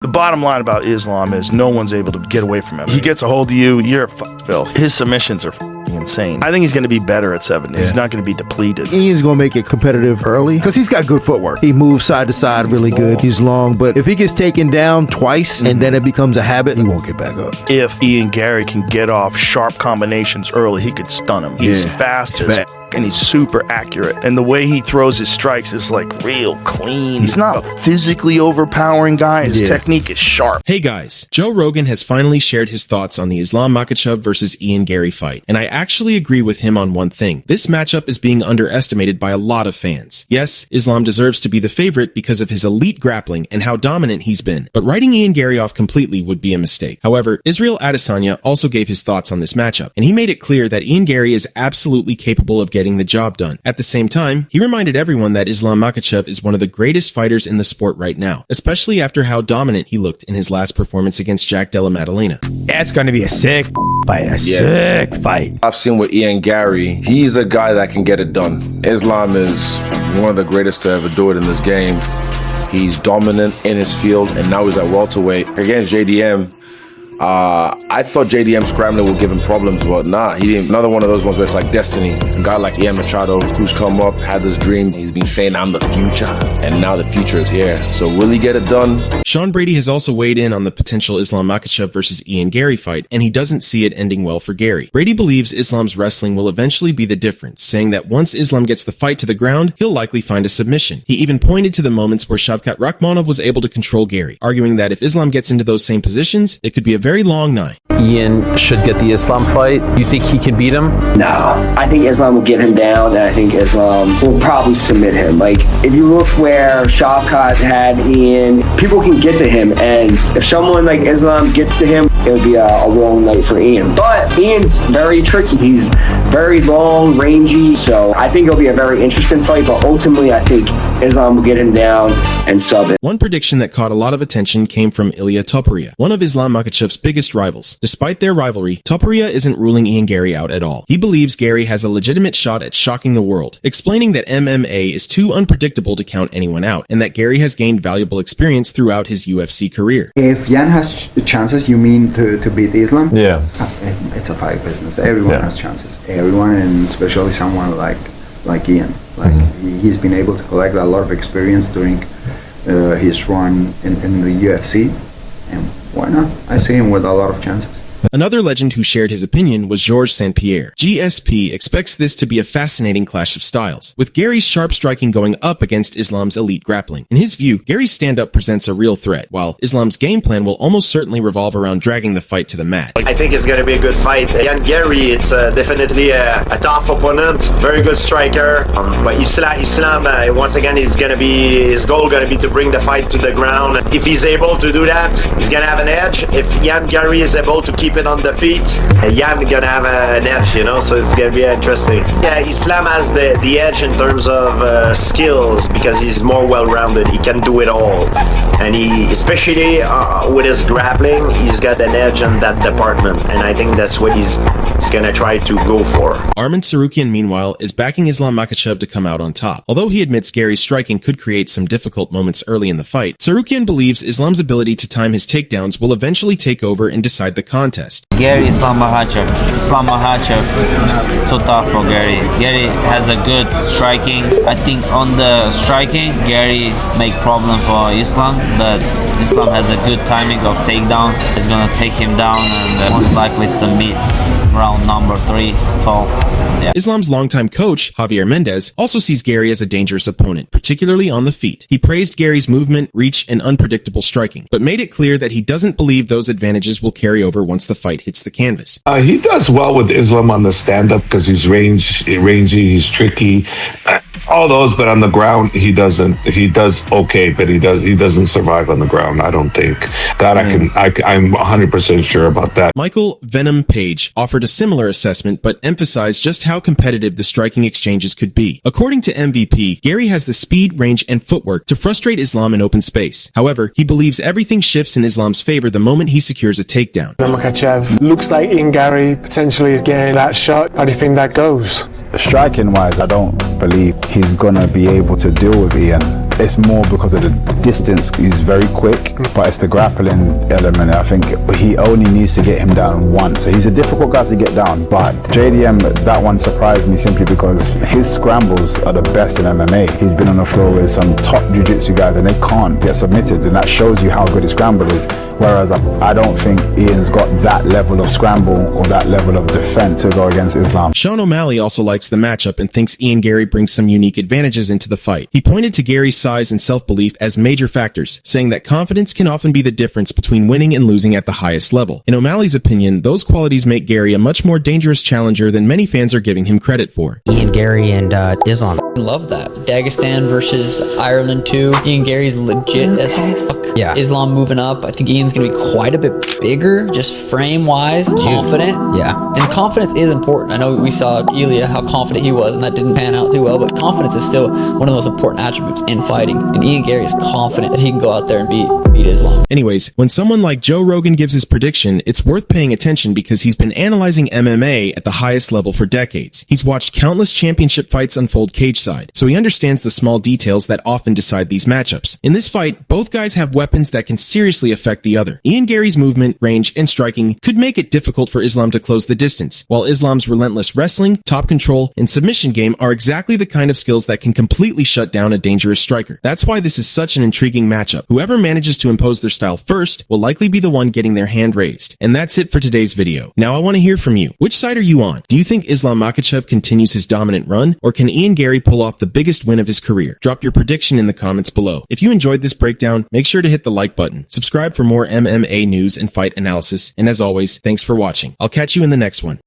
The bottom line about Islam is no one's able to get away from him. He gets a hold of you, you're fucked, Phil. His submissions are insane. I think he's going to be better at 7. He's not going to be depleted. Ian's going to make it competitive early because he's got good footwork. He moves side to side really good. He's long, but if he gets taken down twice and then it becomes a habit, he won't get back up. If Ian Garry can get off sharp combinations early, he could stun him. He's fast as and he's super accurate. And the way he throws his strikes is like real clean. He's not a physically overpowering guy. His technique is sharp. Hey guys, Joe Rogan has finally shared his thoughts on the Islam Makhachev versus Ian Garry fight. And I actually agree with him on one thing. This matchup is being underestimated by a lot of fans. Yes, Islam deserves to be the favorite because of his elite grappling and how dominant he's been. But writing Ian Garry off completely would be a mistake. However, Israel Adesanya also gave his thoughts on this matchup. And he made it clear that Ian Garry is absolutely capable of getting the job done. At the same time, he reminded everyone that Islam Makhachev is one of the greatest fighters in the sport right now, especially after how dominant he looked in his last performance against Jack Della Maddalena. That's going to be a sick fight, sick fight. I've seen with Ian Garry, he's a guy that can get it done. Islam is one of the greatest to ever do it in this game. He's dominant in his field, and now he's at welterweight. Against JDM, I thought JDM scrambling would give him problems, but nah, he didn't. Another one of those ones where it's like destiny. A guy like Ian Machado, who's come up, had this dream. He's been saying, I'm the future, and now the future is here. So will he get it done? Sean Brady has also weighed in on the potential Islam Makhachev versus Ian Garry fight, and he doesn't see it ending well for Garry. Brady believes Islam's wrestling will eventually be the difference, saying that once Islam gets the fight to the ground, he'll likely find a submission. He even pointed to the moments where Shavkat Rakhmonov was able to control Garry, arguing that if Islam gets into those same positions, it could be a very long night. Ian should get the Islam fight. You think he can beat him? No. I think Islam will get him down, and I think Islam will probably submit him. Like, if you look where Shavkat had Ian, people can get to him, and if someone like Islam gets to him, it would be a long night for Ian. But Ian's very tricky. He's very long, rangy, so I think it'll be a very interesting fight, but ultimately I think Islam will get him down and sub it. One prediction that caught a lot of attention came from Ilia Topuria, one of Islam Makhachev's biggest rivals. Despite their rivalry, Topuria isn't ruling Ian Garry out at all. He believes Garry has a legitimate shot at shocking the world, explaining that MMA is too unpredictable to count anyone out, and that Garry has gained valuable experience throughout his UFC career. If Jan has chances, you mean to beat Islam? Yeah. It's a fight business. Everyone has chances. Everyone, and especially someone like Ian. Like he's been able to collect a lot of experience during his run in the UFC, and why not? I see him with a lot of chances. Another legend who shared his opinion was Georges St-Pierre. GSP expects this to be a fascinating clash of styles, with Garry's sharp striking going up against Islam's elite grappling. In his view, Garry's stand-up presents a real threat, while Islam's game plan will almost certainly revolve around dragging the fight to the mat. I think it's going to be a good fight. Ian Garry, it's definitely a tough opponent, very good striker. But Islam, once again, his goal going to be to bring the fight to the ground. If he's able to do that, he's going to have an edge. If Ian Garry is able to keep it on the feet, Jan gonna have an edge, so it's gonna be interesting. Yeah, Islam has the edge in terms of skills because he's more well-rounded. He can do it all, and he, especially with his grappling, he's got an edge in that department, and I think that's what he's gonna try to go for. Arman Tsarukyan, meanwhile, is backing Islam Makhachev to come out on top. Although he admits Garry's striking could create some difficult moments early in the fight, Tsarukyan believes Islam's ability to time his takedowns will eventually take over and decide the contest. Garry, Islam Makhachev. Islam Makhachev, too tough for Garry. Garry has a good striking. I think on the striking, Garry make problem for Islam, but Islam has a good timing of takedown. He's gonna take him down and most likely submit round number 3, 4. Yeah. Islam's longtime coach, Javier Mendez, also sees Garry as a dangerous opponent, particularly on the feet. He praised Garry's movement, reach, and unpredictable striking, but made it clear that he doesn't believe those advantages will carry over once the fight hits the canvas. He does well with Islam on the stand-up because he's rangy, he's tricky, all those, but on the ground he doesn't. He does okay, but he doesn't survive on the ground, I don't think. That I'm 100% sure about that. Michael Venom Page offered a similar assessment, but emphasized just how competitive the striking exchanges could be. According to MVP, Garry has the speed, range, and footwork to frustrate Islam in open space. However, he believes everything shifts in Islam's favor the moment he secures a takedown. Makhachev looks like Ian Garry potentially is getting that shot. How do you think that goes? Striking wise, I don't believe he's gonna be able to deal with Ian. it's more because of the distance. He's very quick, but it's the grappling element. I think he only needs to get him down once. He's a difficult guy to get down, but JDM, that one surprised me simply because his scrambles are the best in MMA. He's been on the floor with some top jiu-jitsu guys and they can't get submitted, and that shows you how good his scramble is. Whereas I don't think Ian's got that level of scramble or that level of defense to go against Islam. Sean O'Malley also likes the matchup and thinks Ian Garry brings some unique advantages into the fight. He pointed to Gary's size and self-belief as major factors, saying that confidence can often be the difference between winning and losing at the highest level. In O'Malley's opinion, those qualities make Garry a much more dangerous challenger than many fans are giving him credit for. Ian Garry and Islam. Love that. Dagestan versus Ireland 2. Ian Garry's legit as fuck. Yeah. Islam moving up. I think Ian's going to be quite a bit bigger, just frame-wise, confident. Yeah. And confidence is important. I know we saw Ilya, how confident he was, and that didn't pan out too well, but confidence is still one of the most important attributes in fighting. And Ian Garry is confident that he can go out there and beat Islam. Anyways, when someone like Joe Rogan gives his prediction, it's worth paying attention because he's been analyzing MMA at the highest level for decades. He's watched countless championship fights unfold cage side, so he understands the small details that often decide these matchups. In this fight, both guys have weapons that can seriously affect the other. Ian Garry's movement, range, and striking could make it difficult for Islam to close the distance, while Islam's relentless wrestling, top control, and submission game are exactly the kind of skills that can completely shut down a dangerous striker. That's why this is such an intriguing matchup. Whoever manages to impose their style first will likely be the one getting their hand raised. And that's it for today's video. Now I want to hear from you. Which side are you on? Do you think Islam Makhachev continues his dominant run, or can Ian Garry pull off the biggest win of his career? Drop your prediction in the comments below. If you enjoyed this breakdown, make sure to hit the like button. Subscribe for more MMA news and fight analysis. And as always, thanks for watching. I'll catch you in the next one.